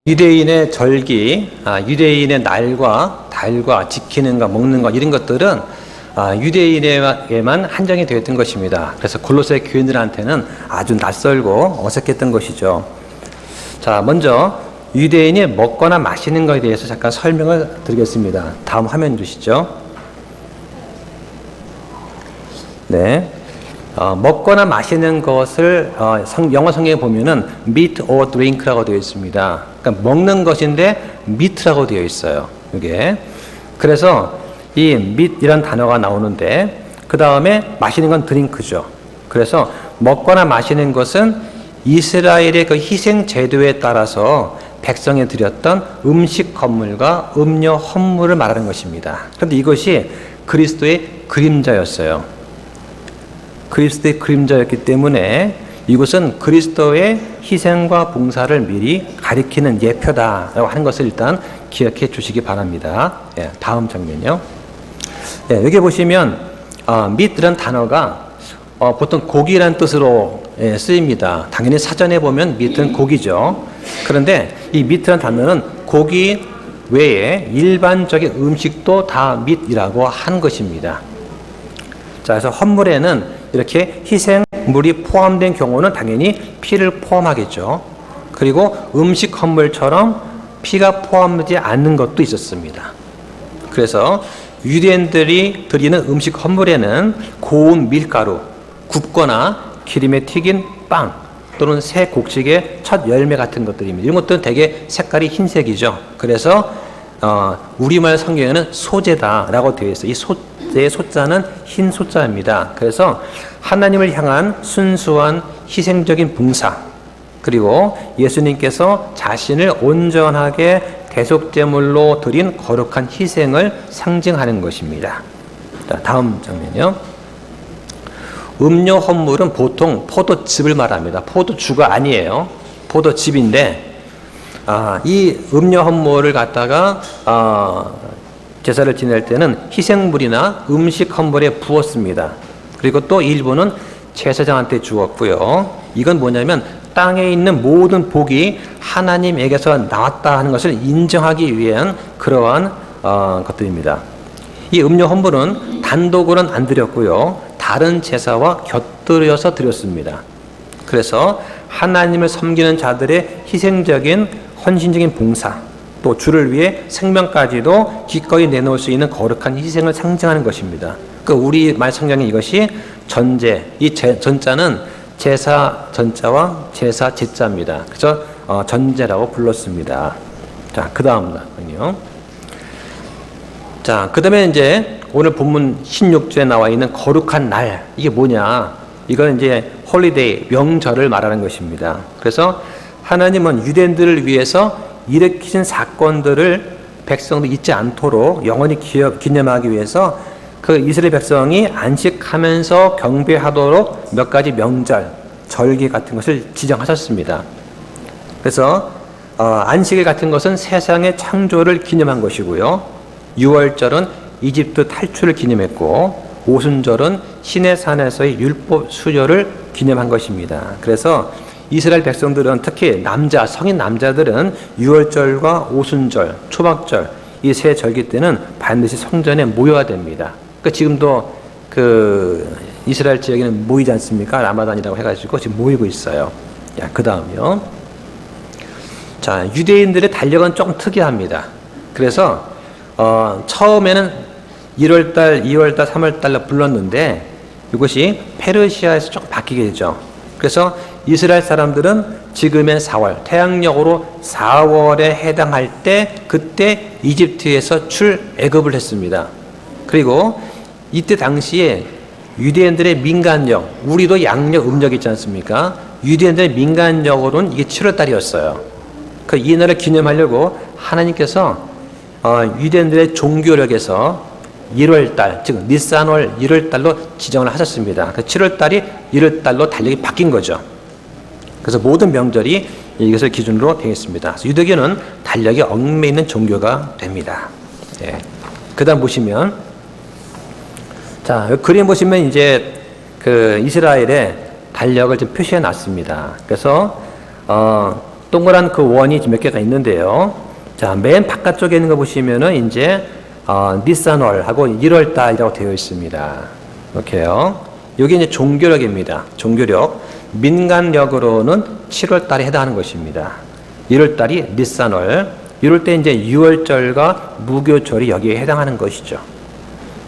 유대인의 절기, 유대인의 날과 달과 지키는 것, 먹는 것 이런 것들은 유대인에게만 한정이 되었던 것입니다. 그래서 골로새 교인들한테는 아주 낯설고 어색했던 것이죠. 자, 먼저 유대인이 먹거나 마시는 것에 대해서 잠깐 설명을 드리겠습니다. 다음 화면 주시죠. 네. 먹거나 마시는 것을 영어 성경에 보면은 meat or drink라고 되어 있습니다. 그러니까 먹는 것인데 meat라고 되어 있어요. 이게. 그래서 이 meat이란 단어가 나오는데 그 다음에 마시는 건 drink죠. 그래서 먹거나 마시는 것은 이스라엘의 그 희생 제도에 따라서 백성에 드렸던 음식 헌물과 음료 헌물을 말하는 것입니다. 그런데 이것이 그리스도의 그림자였어요. 그리스도의 그림자였기 때문에 이것은 그리스도의 희생과 봉사를 미리 가리키는 예표다라고 하는 것을 일단 기억해 주시기 바랍니다. 다음 장면요. 여기 보시면 meat라는 단어가 보통 고기라는 뜻으로 쓰입니다. 당연히 사전에 보면 meat는 고기죠. 그런데 이 meat라는 단어는 고기 외에 일반적인 음식도 다 meat이라고 하는 것입니다. 자, 그래서 헌물에는 이렇게 희생물이 포함된 경우는 당연히 피를 포함하겠죠. 그리고 음식 헌물처럼 피가 포함되지 않는 것도 있었습니다. 그래서 유대인들이 드리는 음식 헌물에는 고운 밀가루, 굽거나 기름에 튀긴 빵 또는 새 곡식의 첫 열매 같은 것들입니다. 이런 것들은 되게 색깔이 흰색이죠. 그래서 우리말 성경에는 소제다라고 되어 있어요. 이 소제의 소자는 흰 소자입니다. 그래서 하나님을 향한 순수한 희생적인 봉사, 그리고 예수님께서 자신을 온전하게 대속제물로 드린 거룩한 희생을 상징하는 것입니다. 자, 다음 장면이요. 음료 헌물은 보통 포도즙을 말합니다. 포도주가 아니에요. 포도즙인데 이 음료 헌물을 갖다가 제사를 지낼 때는 희생물이나 음식 헌물에 부었습니다. 그리고 또 일부는 제사장한테 주었고요. 이건 뭐냐면 땅에 있는 모든 복이 하나님에게서 나왔다 하는 것을 인정하기 위한 그러한 것들입니다. 이 음료 헌물은 단독으로는 안 드렸고요. 다른 제사와 곁들여서 드렸습니다. 그래서 하나님을 섬기는 자들의 희생적인 헌신적인 봉사, 또 주를 위해 생명까지도 기꺼이 내놓을 수 있는 거룩한 희생을 상징하는 것입니다. 그 우리 말 성경에 이것이 전제, 이 전자는 제사 전자와 제사 제자입니다. 그래서 전제라고 불렀습니다. 자, 그 다음은요. 자, 그 다음에 이제 오늘 본문 16절에 나와 있는 거룩한 날, 이게 뭐냐? 이건 이제 홀리데이, 명절을 말하는 것입니다. 그래서 하나님은 유대인들을 위해서 일으키신 사건들을 백성들 잊지 않도록 영원히 기념하기 위해서 그 이스라엘 백성이 안식하면서 경배하도록 몇 가지 명절, 절기 같은 것을 지정하셨습니다. 그래서 안식일 같은 것은 세상의 창조를 기념한 것이고요. 유월절은 이집트 탈출을 기념했고, 오순절은 시내산에서의 율법 수료를 기념한 것입니다. 그래서 이스라엘 백성들은 특히 성인 남자들은 유월절과 오순절, 초막절 이 세 절기 때는 반드시 성전에 모여야 됩니다. 지금도 이스라엘 지역에는 모이지 않습니까? 라마단이라고 해가지고 지금 모이고 있어요. 그 다음이요. 자, 유대인들의 달력은 조금 특이합니다. 그래서 처음에는 1월달, 2월달, 3월달로 불렀는데 이것이 페르시아에서 조금 바뀌게 되죠. 그래서 이스라엘 사람들은 지금의 4월, 태양력으로 4월에 해당할 때 그때 이집트에서 출애굽을 했습니다. 그리고 이때 당시에 유대인들의 민간력, 우리도 양력, 음력 있지 않습니까? 유대인들의 민간력으로는 이게 7월달이었어요. 이 날을 기념하려고 하나님께서 유대인들의 종교력에서 1월달, 즉 니산월 1월달로 지정을 하셨습니다. 7월달이 1월달로 달력이 바뀐 거죠. 그래서 모든 명절이 이것을 기준으로 되어 있습니다. 유대교는 달력이 얽매이는 종교가 됩니다. 그 다음 보시면, 자, 그림 보시면 이제 이스라엘의 달력을 좀 표시해 놨습니다. 그래서 동그란 그 원이 몇 개가 있는데요. 자, 맨 바깥쪽에 있는 거 보시면은 이제 니산월하고 1월 달이라고 되어 있습니다. 이렇게요. 여기 이제 종교력입니다. 종교력. 민간력으로는 7월 달에 해당하는 것입니다. 1월 달이 니산월. 이럴 때 이제 6월절과 무교절이 여기에 해당하는 것이죠.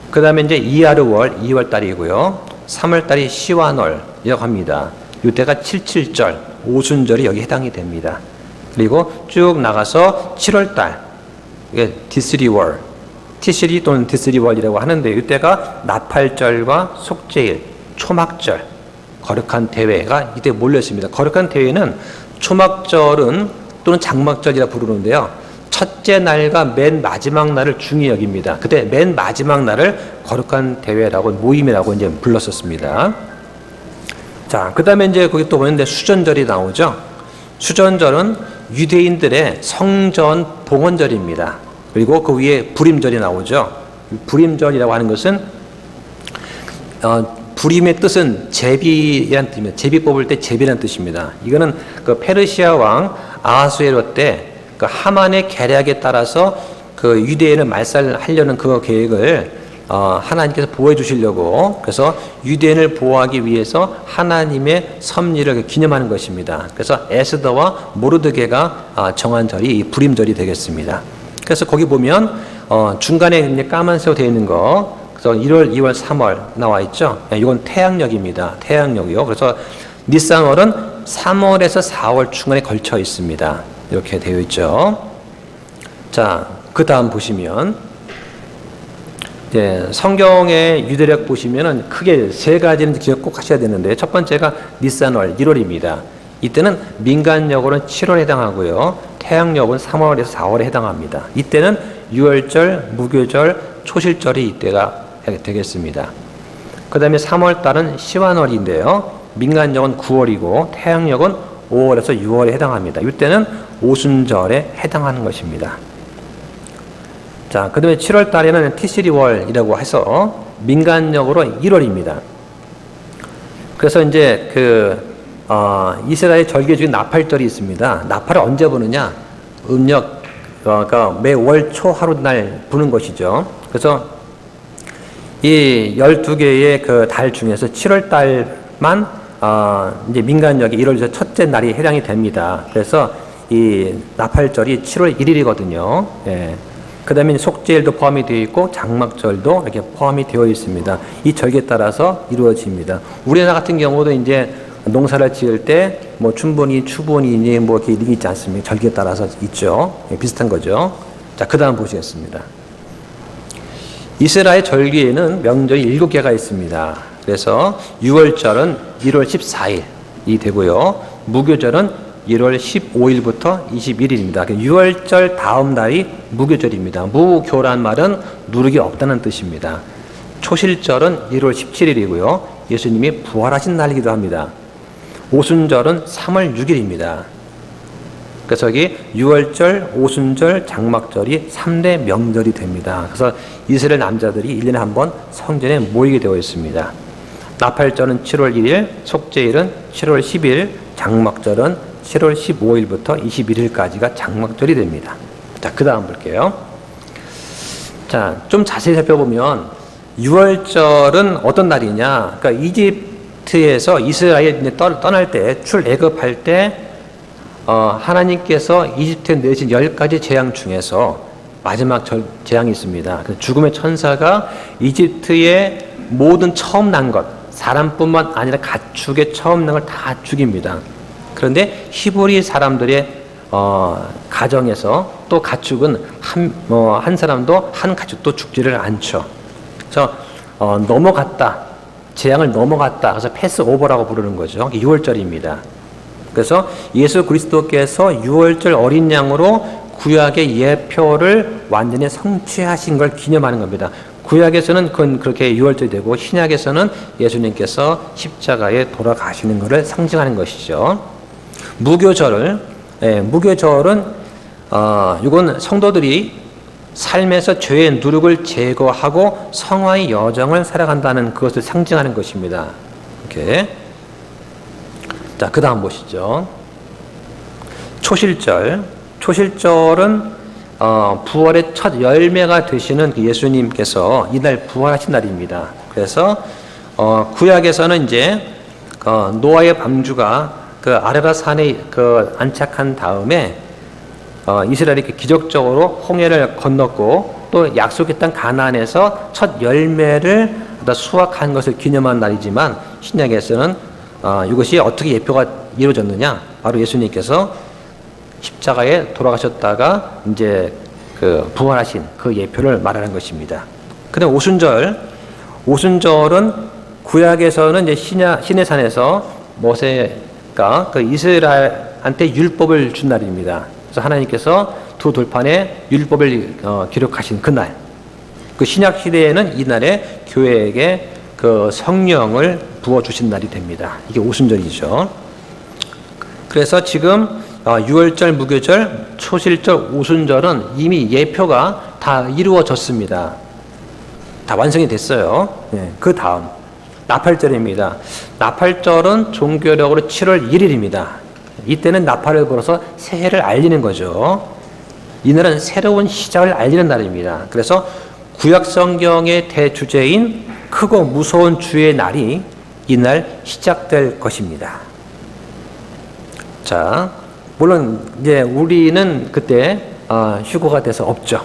그 다음에 이제 이하르월 2월 달이고요. 3월 달이 시완월이라고 합니다. 이때가 77절, 오순절이 여기 해당이 됩니다. 그리고 쭉 나가서 7월 달, 이게 디스리월, 티시리 또는 디스리월이라고 하는데 이때가 나팔절과 속죄일, 초막절, 거룩한 대회가 이때 몰렸습니다. 거룩한 대회는 초막절은 또는 장막절이라 부르는데요. 첫째 날과 맨 마지막 날을 중히 여깁니다. 그때 맨 마지막 날을 거룩한 대회라고 모임이라고 이제 불렀었습니다. 자, 그 다음에 이제 거기 또 보는데 수전절이 나오죠. 수전절은 유대인들의 성전 봉헌절입니다. 그리고 그 위에 불임절이 나오죠. 불임절이라고 하는 것은 불임의 뜻은 제비라는 뜻입니다. 제비 뽑을 때 제비라는 뜻입니다. 이거는 그 페르시아 왕 아하수에로 때 그 하만의 계략에 따라서 그 유대인을 말살하려는 그 계획을 하나님께서 보호해 주시려고, 그래서 유대인을 보호하기 위해서 하나님의 섭리를 기념하는 것입니다. 그래서 에스더와 모르드게가 정한 절이 이 불임절이 되겠습니다. 그래서 거기 보면 중간에 이제 까만색으로 되어 있는 거, 그래서 1월, 2월, 3월 나와 있죠. 이건 태양력입니다. 태양력이요. 그래서 니산월은 3월에서 4월 중간에 걸쳐 있습니다. 이렇게 되어 있죠. 자, 그 다음 보시면 성경의 유대력 보시면은 크게 세 가지는 기억 꼭 하셔야 되는데, 첫 번째가 니산월 1월입니다. 이때는 민간력으로는 7월에 해당하고요. 태양력은 3월에서 4월에 해당합니다. 이때는 유월절, 무교절, 초실절이 이때가 되겠습니다. 그 다음에 3월 달은 시완월인데요. 민간력은 9월이고 태양력은 5월에서 6월에 해당합니다. 이때는 오순절에 해당하는 것입니다. 자, 그 다음에 7월 달에는 티시리월이라고 해서 민간력으로 1월입니다. 그래서 이제 이스라엘 절기 중에 나팔절이 있습니다. 나팔을 언제 부느냐? 음력, 그러니까 매월 초 하루 날 부는 것이죠. 그래서 이 12개의 그 달 중에서 7월 달만 이제 민간력이 1월에서 첫째 날이 해당이 됩니다. 그래서 이 나팔절이 7월 1일이거든요. 예. 그 다음에 속죄일도 포함이 되어 있고 장막절도 이렇게 포함이 되어 있습니다. 이 절기에 따라서 이루어집니다. 우리나라 같은 경우도 이제 농사를 지을 때 뭐 춘분이, 추분이니 뭐 이렇게 이름이 있지 않습니까? 절기에 따라서 있죠. 예, 비슷한 거죠. 자, 그 다음 보시겠습니다. 이스라엘 절기에는 명절이 7개가 있습니다. 그래서 6월절은 1월 14일이 되고요. 무교절은 1월 15일부터 21일입니다. 6월절 다음 날이 무교절입니다. 무교란 말은 누룩이 없다는 뜻입니다. 초실절은 1월 17일이고요. 예수님이 부활하신 날이기도 합니다. 오순절은 3월 6일입니다. 그래서 여기 6월절, 오순절, 장막절이 3대 명절이 됩니다. 그래서 이스라엘 남자들이 1년에 한 번 성전에 모이게 되어 있습니다. 나팔절은 7월 1일, 속죄일은 7월 10일, 장막절은 7월 15일부터 21일까지가 장막절이 됩니다. 자, 그 다음 볼게요. 자, 좀 자세히 살펴보면 6월절은 어떤 날이냐? 그러니까 이집트에서 이스라엘이 떠날 때, 출애굽할 때 하나님께서 이집트에 내신 10가지 재앙 중에서 마지막 재앙이 있습니다. 죽음의 천사가 이집트의 모든 처음 난 것, 사람뿐만 아니라 가축의 처음 난 걸 다 죽입니다. 그런데 히브리 사람들의 가정에서 또 가축은 한 사람도 한 가축도 죽지를 않죠. 그래서 넘어갔다, 재앙을 넘어갔다. 그래서 패스 오버라고 부르는 거죠. 6월절입니다. 그래서 예수 그리스도께서 6월절 어린 양으로 구약의 예표를 완전히 성취하신 걸 기념하는 겁니다. 구약에서는 그건 그렇게 6월절이 되고 신약에서는 예수님께서 십자가에 돌아가시는 것을 상징하는 것이죠. 무교절은 이건 성도들이 삶에서 죄의 누룩을 제거하고 성화의 여정을 살아간다는 그것을 상징하는 것입니다. 이렇게. 자, 그 다음 보시죠. 초실절은 부활의 첫 열매가 되시는 그 예수님께서 이날 부활하신 날입니다. 그래서 구약에서는 이제 노아의 방주가 그 아라랏 산에 안착한 다음에 이스라엘이 기적적으로 홍해를 건넜고 또 약속의 땅 가나안에서 첫 열매를 수확한 것을 기념한 날이지만 신약에서는 이것이 어떻게 예표가 이루어졌느냐? 바로 예수님께서 십자가에 돌아가셨다가 이제 그 부활하신 그 예표를 말하는 것입니다. 근데 오순절은 구약에서는 이제 시내 산에서 모세가 그 이스라엘한테 율법을 준 날입니다. 그래서 하나님께서 두 돌판에 율법을 기록하신 그날, 그 신약 시대에는 이날에 교회에게 그 성령을 부어 주신 날이 됩니다. 이게 오순절이죠. 그래서 지금 유월절, 무교절, 초실절, 오순절은 이미 예표가 다 이루어졌습니다. 다 완성이 됐어요. 그 다음 나팔절입니다. 나팔절은 종교력으로 7월 1일입니다. 이때는 나팔을 불어서 새해를 알리는 거죠. 이날은 새로운 시작을 알리는 날입니다. 그래서 구약 성경의 대주제인 크고 무서운 주의 날이 이날 시작될 것입니다. 자, 물론 이제 우리는 그때 휴거가 돼서 없죠.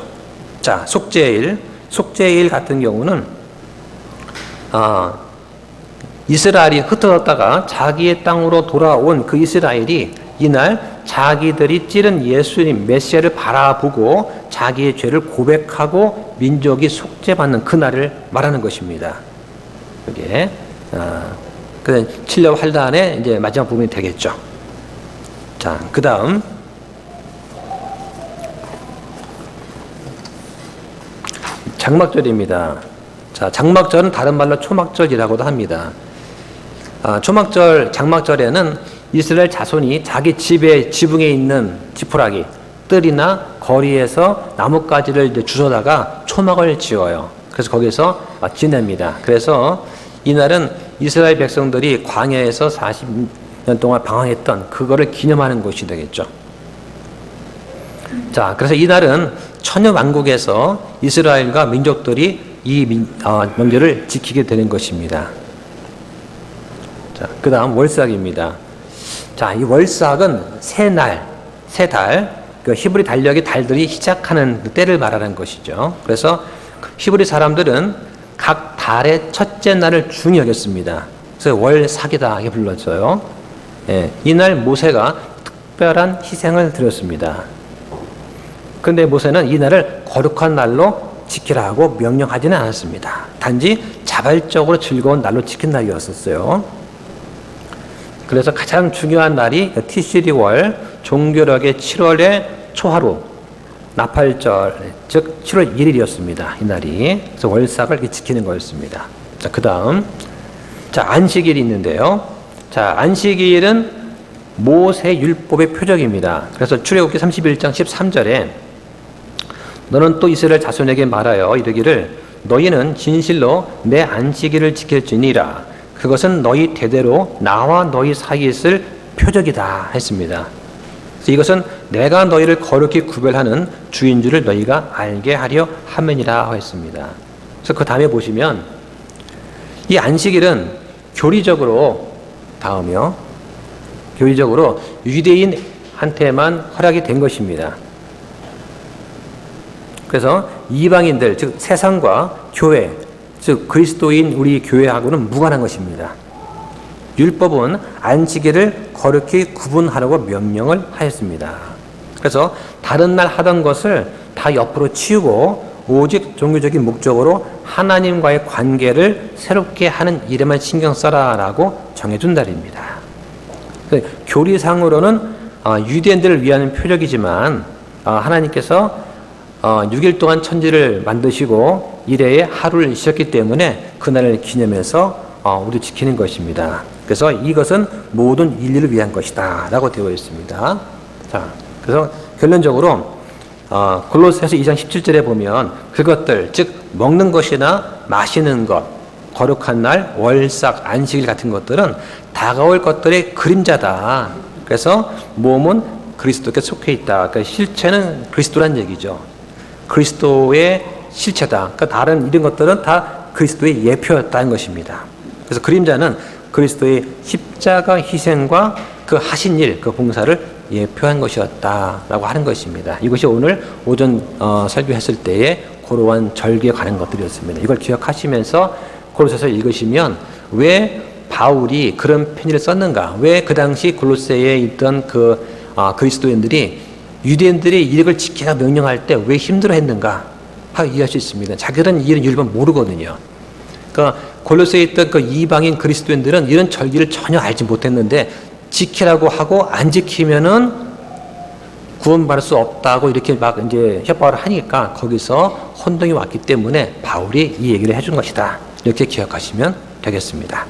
자, 속죄일 같은 경우는 이스라엘이 흩어졌다가 자기의 땅으로 돌아온 그 이스라엘이 이날 자기들이 찌른 예수님 메시아를 바라보고 자기의 죄를 고백하고 민족이 속죄받는 그날을 말하는 것입니다. 그게 그 7년 환란의 이제 마지막 부분이 되겠죠. 자, 그 다음 장막절입니다. 자, 장막절은 다른 말로 초막절이라고도 합니다. 장막절에는 이스라엘 자손이 자기 집의 지붕에 있는 지푸라기, 뜰이나 거리에서 나뭇가지를 이제 주워다가 초막을 지어요. 그래서 거기서 지냅니다. 그래서 이날은 이스라엘 백성들이 광야에서 40년 동안 방황했던 그거를 기념하는 것이 되겠죠. 자, 그래서 이날은 천여 왕국에서 이스라엘과 민족들이 이 명절을 지키게 되는 것입니다. 자, 그 다음 월삭입니다. 자, 이 월삭은 새 달, 그 히브리 달력의 달들이 시작하는 때를 말하는 것이죠. 그래서 히브리 사람들은 각 달의 첫째 날을 중히 여겼습니다. 그래서 월삭이다 이렇게 불렀어요. 이날 모세가 특별한 희생을 드렸습니다. 그런데 모세는 이 날을 거룩한 날로 지키라고 명령하지는 않았습니다. 단지 자발적으로 즐거운 날로 지킨 날이었었어요. 그래서 가장 중요한 날이 티시리월, 종교력의 7월의 초하루, 나팔절, 즉 7월 1일이었습니다. 이 날이. 그래서 월삭을 지키는 거였습니다. 자, 그 다음. 자, 안식일이 있는데요. 자, 안식일은 모세 율법의 표적입니다. 그래서 출애굽기 31장 13절에 너는 또 이스라엘 자손에게 말하여 이르기를 너희는 진실로 내 안식일을 지킬지니라. 그것은 너희 대대로 나와 너희 사이에 있을 표적이다 했습니다. 그래서 이것은 내가 너희를 거룩히 구별하는 주인 줄을 너희가 알게 하려 함이니라 했습니다. 그래서 그 다음에 보시면 이 안식일은 교리적으로 유대인한테만 허락이 된 것입니다. 그래서 이방인들, 즉 세상과 교회, 즉 그리스도인 우리 교회하고는 무관한 것입니다. 율법은 안식일을 거룩히 구분하라고 명령을 하였습니다. 그래서 다른 날 하던 것을 다 옆으로 치우고 오직 종교적인 목적으로 하나님과의 관계를 새롭게 하는 일에만 신경 써라라고 정해준 날입니다. 교리상으로는 유대인들을 위한 표적이지만 하나님께서 6일 동안 천지를 만드시고 일회에 하루를 쉬었기 때문에 그날을 기념해서 우리 지키는 것입니다. 그래서 이것은 모든 인류를 위한 것이다 라고 되어 있습니다. 자, 그래서 결론적으로 골로새서 2장 17절에 보면 그것들, 즉 먹는 것이나 마시는 것, 거룩한 날, 월삭, 안식일 같은 것들은 다가올 것들의 그림자다. 그래서 몸은 그리스도께 속해 있다. 그러니까 실체는 그리스도란 얘기죠. 그리스도의 실체다. 그러니까 다른 이런 것들은 다 그리스도의 예표였다는 것입니다. 그래서 그림자는 그리스도의 십자가 희생과 그 하신 일, 그 봉사를 예표한 것이었다라고 하는 것입니다. 이것이 오늘 오전 설교했을 때의 고로한 절기에 관한 것들이었습니다. 이걸 기억하시면서 골로새서 읽으시면 왜 바울이 그런 편지를 썼는가? 왜 그 당시 골로새에 있던 그리스도인들이 유대인들의 이익을 지키라 명령할 때 왜 힘들어했는가? 하고 이해할 수 있습니다. 자기들은 이런 일을 모르거든요. 그러니까 골로새에 있던 그 이방인 그리스도인들은 이런 절기를 전혀 알지 못했는데 지키라고 하고 안 지키면은 구원받을 수 없다고 이렇게 막 이제 협박을 하니까 거기서 혼동이 왔기 때문에 바울이 이 얘기를 해준 것이다. 이렇게 기억하시면 되겠습니다.